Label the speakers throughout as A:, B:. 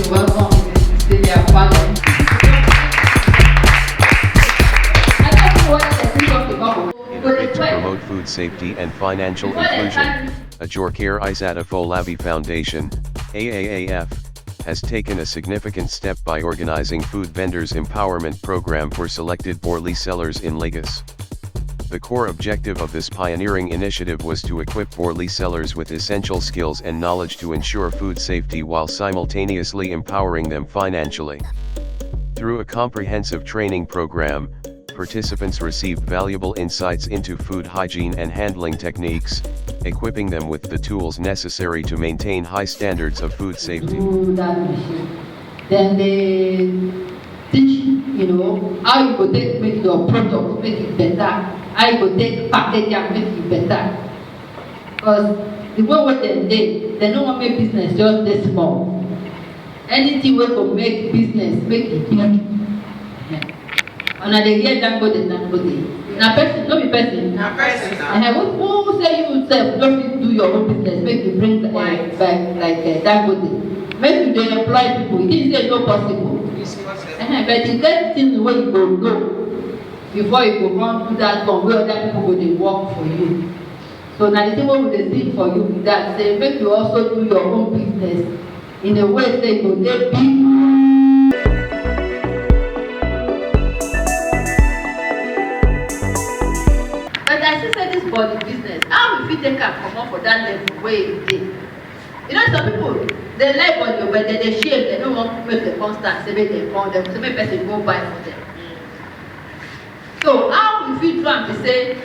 A: you welcome to their family.
B: In a bid to promote food safety and financial inclusion, Ajoke Ayisat Afolabi Foundation, AAAF, has taken a significant step by organizing food vendors empowerment program for selected Boli Sellers in Lagos. The core objective of this pioneering initiative was to equip Boli Sellers with essential skills and knowledge to ensure food safety while simultaneously empowering them financially. Through a comprehensive training program, participants received valuable insights into food hygiene and handling techniques, equipping them with the tools necessary to maintain high standards of food safety.
A: Then they teach, how you could make your product, make it better, how you could take package and make it better. Because the way what they don't want to make business just this small. Anything we could make business, make it huge. And they hear that good. Now person, no be person.
C: Now person.
A: Who say you yourself don't do your own business, make you bring back like that good. Make you don't employ people. It didn't say no possible.
C: It's possible.
A: But you get things where you go before you go run to that one where other people go they work for you. So now the thing what they do for you with that say make you also do your own business in a way say go they be. But I still say this body business, how we fit take am come up for that level where it is. Some people they like body but they shame, they don't want to make the constant say make them call them, so make person go buy for them. So how we fit do am to say,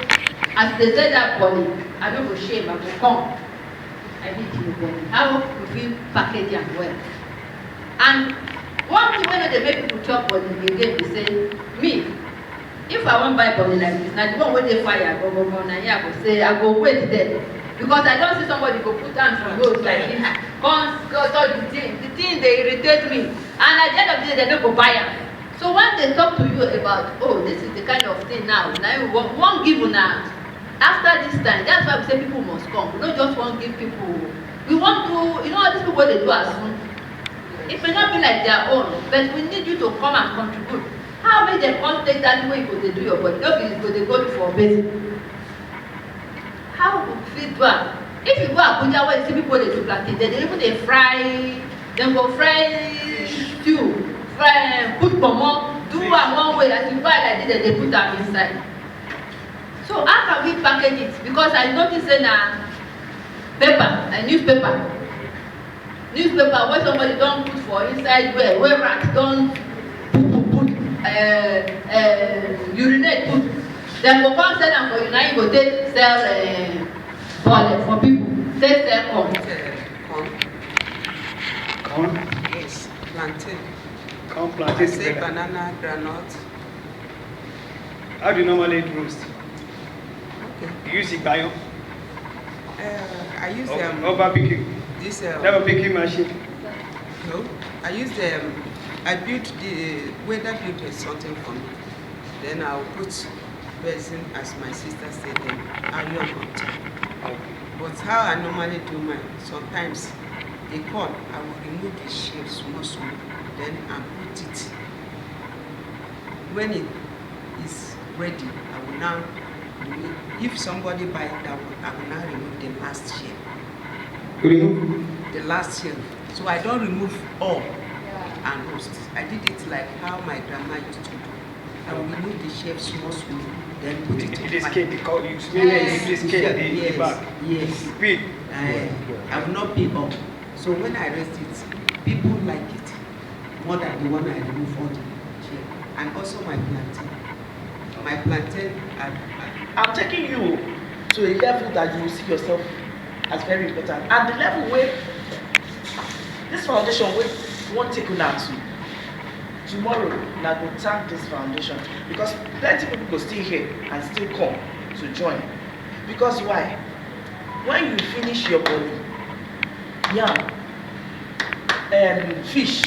A: as they say that body, I don't go shame, I go come. I need the body. How we fit package am well. And one thing when they make people chop body again, they say, me, if I want buy body like this, now the one where they fire, go, now here I go say, I go wait there. Because I don't see somebody go put hands for roads like this. The thing they irritate me. And at the end of the day, they don't go buy them. So when they talk to you about, oh, this is the kind of thing now you won't give now. After this time, that's why we say people must come. We don't just want to give people. We want to, all these people they do as soon. It may not be like their own, but we need you to come and contribute. How make them come take that way you do your body? Don't be they go for basic. How would we do that? If you go Abuja where you see people they do plantain, they fry, then go fry stew. Put pomo, do one way as you buy like this, they put them inside. So how can we package it? Because I noticed a newspaper where somebody don't put for inside where rats don't put urinate put. Then go come sell them for you, now you go take sell for people. Take sell
C: Corn? Yes, plantain.
D: I
C: say banana, granite.
D: How do you normally roast?
C: Okay.
D: You use Ibayo?
C: I use
D: or barbecue?
C: This
D: Never baking machine?
C: No. I use I built the weather built something for me. Then I'll put resin as my sister said then iron on top.
D: Okay.
C: But how I normally do mine, sometimes the corn, I will remove the shell small, then I put it. When it is ready, I will now remove. If somebody buys that one, I will now remove the last shell.
D: Remove?
C: The last shell. So I don't remove all and roast. I did it like how my grandma used to do. I will remove the shell small, then put it in
D: the skin, because you
C: yes,
D: the skin, the back.
C: Yes.
D: Peel.
C: I will not peel up. So when I roast it, people like it more than the one I remove all the shell. And also my plantain. My plantain,
E: I'm taking you to a level that you will see yourself as very important. And the level where this foundation will won't take you now to. Tomorrow, now go thank this foundation because plenty of people go still here and still come to join. Because why? When you finish your body, yam, fish,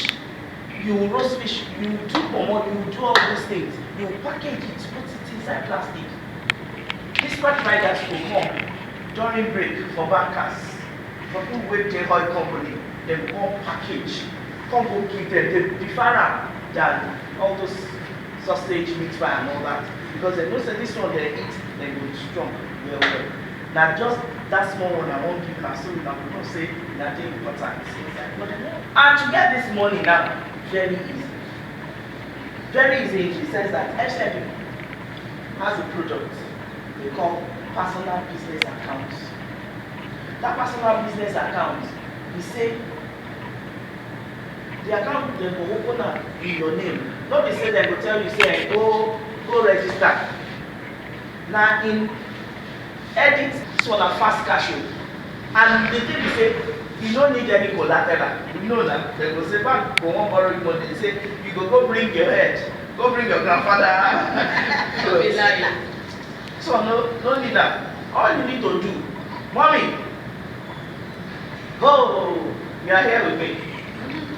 E: you roast fish, you do pomo, you do all those things, you package it, put it inside plastic. Dispatch riders will come during break for bankers, for people with the oil company, they will package come go give them, they prefer am than all those sausage, meat pie and all that, because they know say this one they eat, they go strong well well. Na just that small one I wan give una, so una go know say na dey important. And to get this money now, very easy. Very easy in the sense that FCMB has a product they call personal business account. That personal business account, we say the account they go open am in your name. No be say they go tell you say go register. Na in edit so na fast cash o. And the thing be say you no need any collateral. You know that they go say bank go wan borrow you money. They say you go bring your head, go bring your grandfather. So no need that. All you need to do, mommy, oh, you are here with me.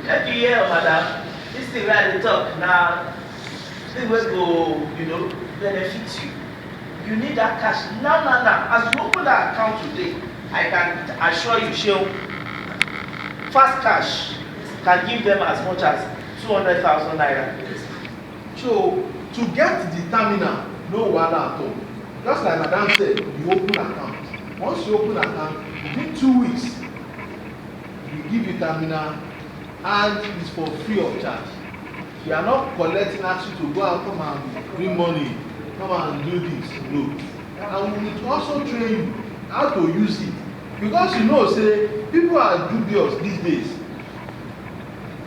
E: Let you hear, madam. This thing where they talk now, this will go, benefit you. You need that cash now. As you open that account today, I can assure you, Sheol, fast cash can give them as much as 200,000 naira.
F: So to get the terminal, no wahala at all. Just like madam said, you open account. Once you open account, within 2 weeks, we give you terminal, and it's for free of charge. We are not collecting actually to go out, come and bring money, come and do this. No. And we will also train you how to use it. Because say people are dubious these days.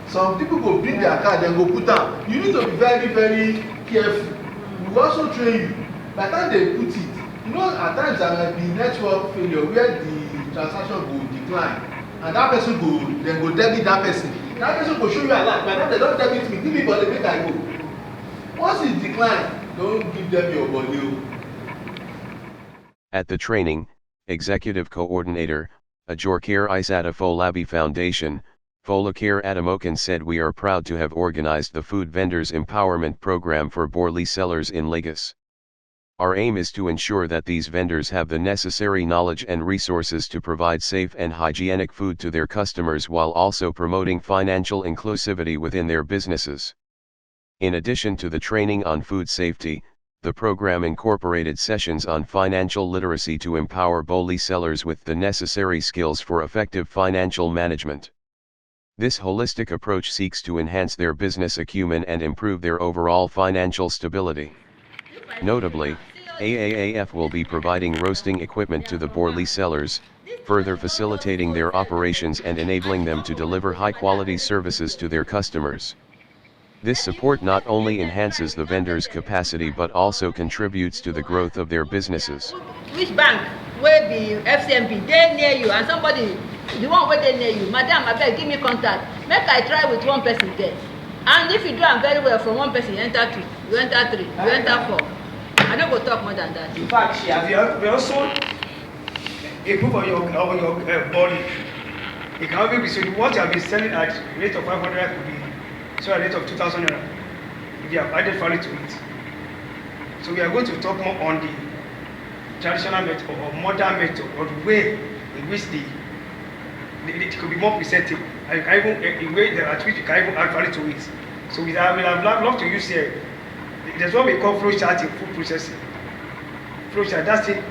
F: Some people go bring their card and go put down. You need to be very, very careful. We will also train you. By the time they put it, at times there might be network failure where the transaction will decline. And that person go debit that person. That person go show you a lot. By the time they don't debit me, give me body, make I go. Once it decline, don't give them your body.
B: At the training, Executive Coordinator, Ajoke Ayisat Afolabi Foundation, Folakir Adamokan said, "We are proud to have organized the Food Vendors Empowerment Program for Boli Sellers in Lagos. Our aim is to ensure that these vendors have the necessary knowledge and resources to provide safe and hygienic food to their customers while also promoting financial inclusivity within their businesses." In addition to the training on food safety, the program incorporated sessions on financial literacy to empower Boli sellers with the necessary skills for effective financial management. This holistic approach seeks to enhance their business acumen and improve their overall financial stability. Notably, AAAF will be providing roasting equipment to the Boli sellers, further facilitating their operations and enabling them to deliver high-quality services to their customers. This support not only enhances the vendors' capacity but also contributes to the growth of their businesses.
A: Which bank will be FCMB, they near you, and somebody, the one where they near you, madam, abeg give me contact, make I try with one person there. And if you do am very well from one person, you enter 2, you enter 3, you enter 4. I don't go talk more than that.
E: In fact,
D: we also improve on your body. It can only be so what you have been selling at rate of 500 could be a rate of 2,000 naira. If you have added value to it. So we are going to talk more on the traditional method or modern method or the way in which it could be more presentable. And even a way that at which you can even add value to it. So we have loved to use here. There's what we call flow chart in food processing. Flow chart, that's it,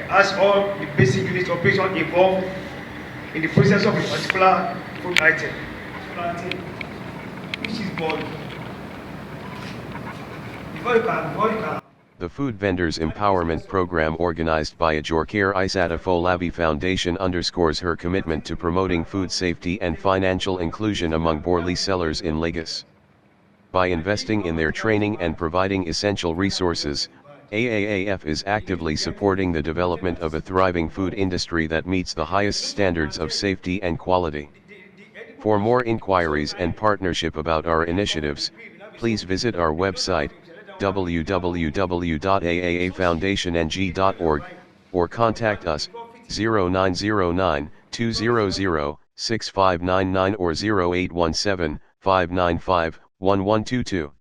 D: has all the basic unit operation involved in the process of a particular food item. Which is body. Before you can.
B: The Food Vendors Empowerment Program organized by Ajoke Ayisat Afolabi Foundation underscores her commitment to promoting food safety and financial inclusion among Boli sellers in Lagos. By investing in their training and providing essential resources, AAAF is actively supporting the development of a thriving food industry that meets the highest standards of safety and quality. For more inquiries and partnership about our initiatives, please visit our website, www.aaafoundationg.org, or contact us, 0909-200-6599 or 0817-595-1122.